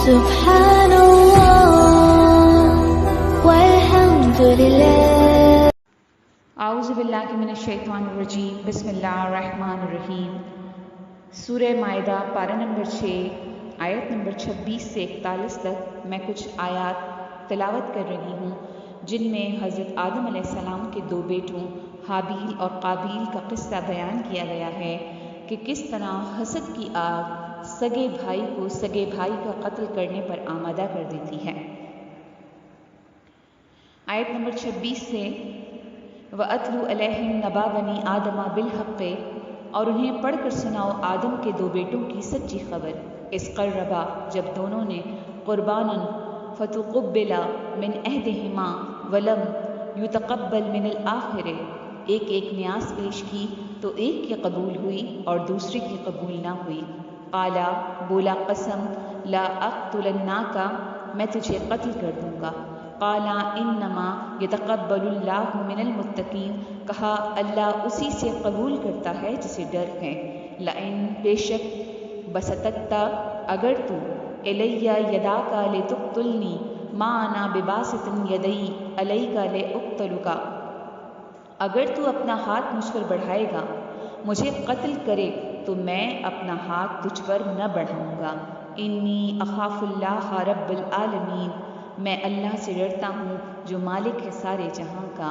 سبحان اللہ والحمد للہ۔ اعوذ باللہ من الشیطان الرجیم، بسم اللہ الرحمن الرحیم۔ سورہ مائدہ پارہ نمبر 6 آیت نمبر 26 سے 41 تک میں کچھ آیات تلاوت کر رہی ہوں، جن میں حضرت آدم علیہ السلام کے 2 بیٹوں حابیل اور قابیل کا قصہ بیان کیا گیا ہے کہ کس طرح حسد کی آگ سگے بھائی کو سگے بھائی کا قتل کرنے پر آمادہ کر دیتی ہے۔ آیت نمبر 26 سے وَأَتْلُ عَلَيْهِمْ نَبَأَ بَنِي آدَمَ بِالْحَقِّ، اور انہیں پڑھ کر سناؤ آدم کے 2 بیٹوں کی سچی خبر۔ اِذْ قَرَّبَا، جب دونوں نے قرباناً فَتُقُبِّلَ مِنْ أَحَدِهِمَا وَلَمْ يُتَقَبَّلْ مِنَ الْآخَرِ، ایک نیاز پیش کی تو ایک کی قبول ہوئی اور دوسرے کی قبول نہ ہوئی۔ قالا، بولا قسم، لا اقتلنک، میں تجھے قتل کر دوں گا۔ قالا انما یتقبل اللہ من المتقین، کہا اللہ اسی سے قبول کرتا ہے جسے ڈر ہے۔ لئن، بے شک، بسطت، اگر تو، الیہ یداک لتقتلنی، ما انا بباسط یدی الیک لاقتلک، اگر تو اپنا ہاتھ مجھ پر بڑھائے گا مجھے قتل کرے تو میں اپنا ہاتھ تجھ پر نہ بڑھاؤں گا۔ انی اخاف اللہ رب العالمین، میں اللہ سے ڈرتا ہوں جو مالک ہے سارے جہاں کا۔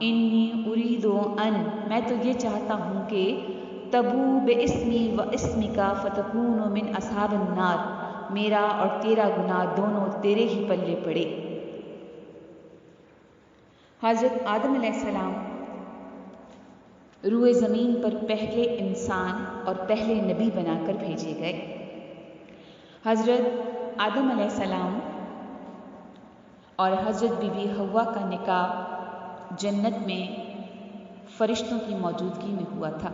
انی ارید ان، میں تو یہ چاہتا ہوں کہ تبو باسمی و اسمک فتکون من اصحاب النار، میرا اور تیرا گناہ دونوں تیرے ہی پلے پڑے۔ حضرت آدم علیہ السلام روئے زمین پر پہلے انسان اور پہلے نبی بنا کر بھیجے گئے۔ حضرت آدم علیہ السلام اور حضرت بی بی حوا کا نکاح جنت میں فرشتوں کی موجودگی میں ہوا تھا۔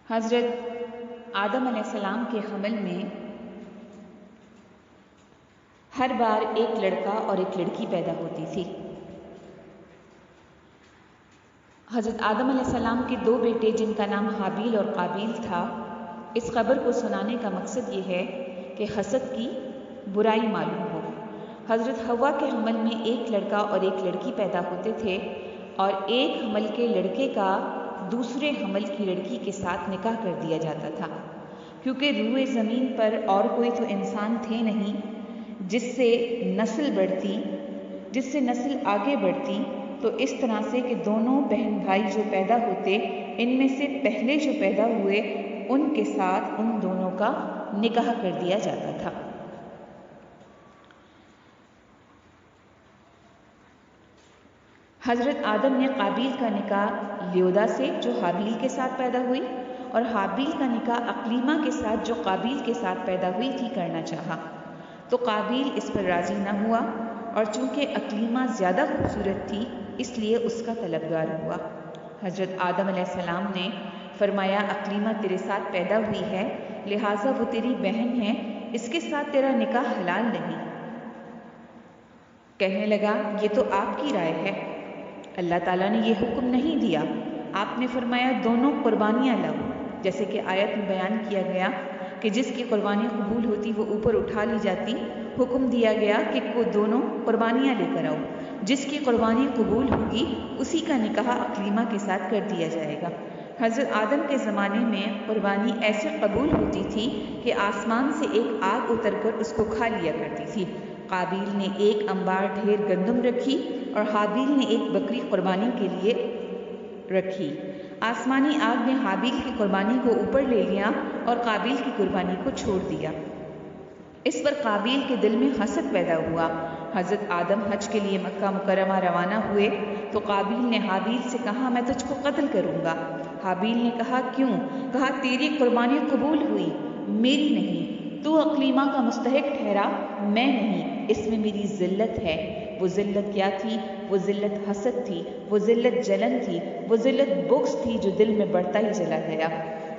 حضرت آدم علیہ السلام کے حمل میں ہر بار ایک لڑکا اور ایک لڑکی پیدا ہوتی تھی۔ حضرت آدم علیہ السلام کے 2 بیٹے جن کا نام حابیل اور قابیل تھا، اس خبر کو سنانے کا مقصد یہ ہے کہ حسد کی برائی معلوم ہو۔ حضرت حوا کے حمل میں ایک لڑکا اور ایک لڑکی پیدا ہوتے تھے، اور ایک حمل کے لڑکے کا دوسرے حمل کی لڑکی کے ساتھ نکاح کر دیا جاتا تھا، کیونکہ روئے زمین پر اور کوئی تو انسان تھے نہیں جس سے نسل آگے بڑھتی، تو اس طرح سے کہ دونوں بہن بھائی جو پیدا ہوتے، ان میں سے پہلے جو پیدا ہوئے ان کے ساتھ ان دونوں کا نکاح کر دیا جاتا تھا۔ حضرت آدم نے قابیل کا نکاح لیودا سے جو حابیل کے ساتھ پیدا ہوئی، اور حابیل کا نکاح اقلیمہ کے ساتھ جو قابیل کے ساتھ پیدا ہوئی تھی کرنا چاہا، تو قابیل اس پر راضی نہ ہوا، اور چونکہ اقلیمہ زیادہ خوبصورت تھی اس لیے اس کا طلبگار ہوا۔ حضرت آدم علیہ السلام نے فرمایا اقلیمہ تیرے ساتھ پیدا ہوئی ہے، لہٰذا وہ تیری بہن ہے، اس کے ساتھ تیرا نکاح حلال نہیں۔ کہنے لگا یہ تو آپ کی رائے ہے، اللہ تعالیٰ نے یہ حکم نہیں دیا، آپ نے فرمایا دونوں قربانیاں لاؤ، جیسے کہ آیت میں بیان کیا گیا کہ جس کی قربانی قبول ہوتی وہ اوپر اٹھا لی جاتی۔ حکم دیا گیا کہ وہ دونوں قربانیاں لے کر آؤ، جس کی قربانی قبول ہوگی اسی کا نکاح اقلیمہ کے ساتھ کر دیا جائے گا۔ حضرت آدم کے زمانے میں قربانی ایسے قبول ہوتی تھی کہ آسمان سے ایک آگ اتر کر اس کو کھا لیا کرتی تھی۔ قابیل نے ایک انبار ڈھیر گندم رکھی اور حابیل نے ایک بکری قربانی کے لیے رکھی۔ آسمانی آگ نے حابیل کی قربانی کو اوپر لے لیا اور قابیل کی قربانی کو چھوڑ دیا۔ اس پر قابیل کے دل میں حسد پیدا ہوا۔ حضرت آدم حج کے لیے مکہ مکرمہ روانہ ہوئے تو قابیل نے حابیل سے کہا میں تجھ کو قتل کروں گا۔ حابیل نے کہا کیوں؟ کہا تیری قربانی قبول ہوئی، میری نہیں، تو اقلیمہ کا مستحق ٹھہرا، میں نہیں، اس میں میری ذلت ہے۔ وہ ذلت کیا تھی؟ وہ ذلت حسد تھی، وہ ذلت جلن تھی، وہ ذلت بغض تھی جو دل میں بڑھتا ہی چلا گیا۔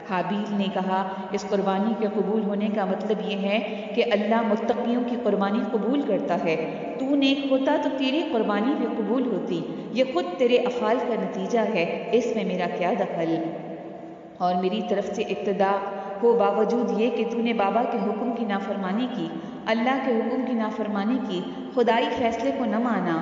حابیل نے کہا اس قربانی کے قبول ہونے کا مطلب یہ ہے کہ اللہ متقیوں کی قربانی قبول کرتا ہے، تو نیک ہوتا تو تیری قربانی بھی قبول ہوتی، یہ خود تیرے افعال کا نتیجہ ہے، اس میں میرا کیا دخل؟ اور میری طرف سے ابتدا ہو باوجود یہ کہ تو نے بابا کے حکم کی نافرمانی کی، اللہ کے حکم کی نافرمانی کی، خدائی فیصلے کو نہ مانا۔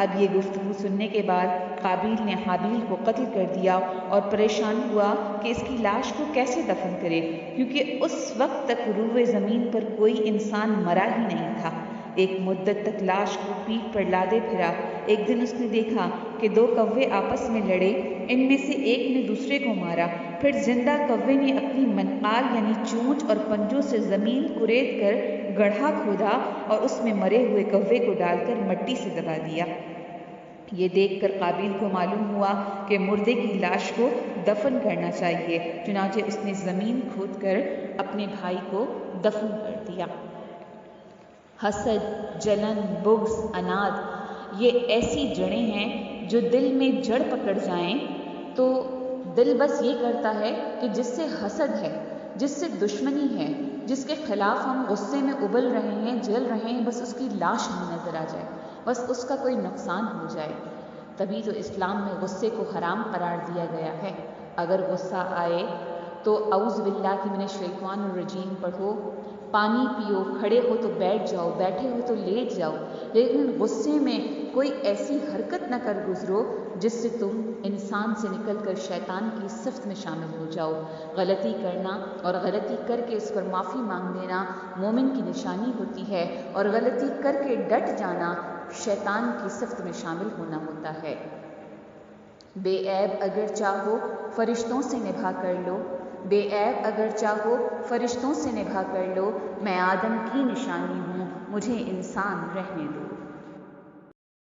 اب یہ گفتگو سننے کے بعد قابیل نے حابیل کو قتل کر دیا اور پریشان ہوا کہ اس کی لاش کو کیسے دفن کرے، کیونکہ اس وقت تک روئے زمین پر کوئی انسان مرا ہی نہیں تھا۔ ایک مدت تک لاش کو پیٹھ پر لادے پھرا۔ ایک دن اس نے دیکھا کہ 2 کوے آپس میں لڑے، ان میں سے ایک نے دوسرے کو مارا، پھر زندہ کوے نے اپنی منقار یعنی چونچ اور پنجوں سے زمین کرید کر گڑھا کھودا اور اس میں مرے ہوئے کوے کو ڈال کر مٹی سے دبا دیا۔ یہ دیکھ کر قابیل کو معلوم ہوا کہ مردے کی لاش کو دفن کرنا چاہیے، چنانچہ اس نے زمین کھود کر اپنے بھائی کو دفن کر دیا۔ حسد، جلن، بغض، اناد یہ ایسی جڑیں ہیں جو دل میں جڑ پکڑ جائیں تو دل بس یہ کرتا ہے کہ جس سے حسد ہے، جس سے دشمنی ہے، جس کے خلاف ہم غصے میں ابل رہے ہیں، جل رہے ہیں، بس اس کی لاش ہمیں نظر آ جائے، بس اس کا کوئی نقصان ہو جائے۔ تبھی تو اسلام میں غصے کو حرام قرار دیا گیا ہے۔ اگر غصہ آئے تو اعوذ باللہ من الشیطان الرجیم پڑھو، پانی پیو، کھڑے ہو تو بیٹھ جاؤ، بیٹھے ہو تو لیٹ جاؤ، لیکن غصے میں کوئی ایسی حرکت نہ کر گزرو جس سے تم انسان سے نکل کر شیطان کی صفت میں شامل ہو جاؤ۔ غلطی کرنا اور غلطی کر کے اس پر معافی مانگ لینا مومن کی نشانی ہوتی ہے، اور غلطی کر کے ڈٹ جانا شیطان کی صفت میں شامل ہونا ہوتا ہے۔ بے عیب اگر چاہو فرشتوں سے نبھا کر لو، بے عیب اگر چاہو فرشتوں سے نبھا کر لو، میں آدم کی نشانی ہوں، مجھے انسان رہنے دو۔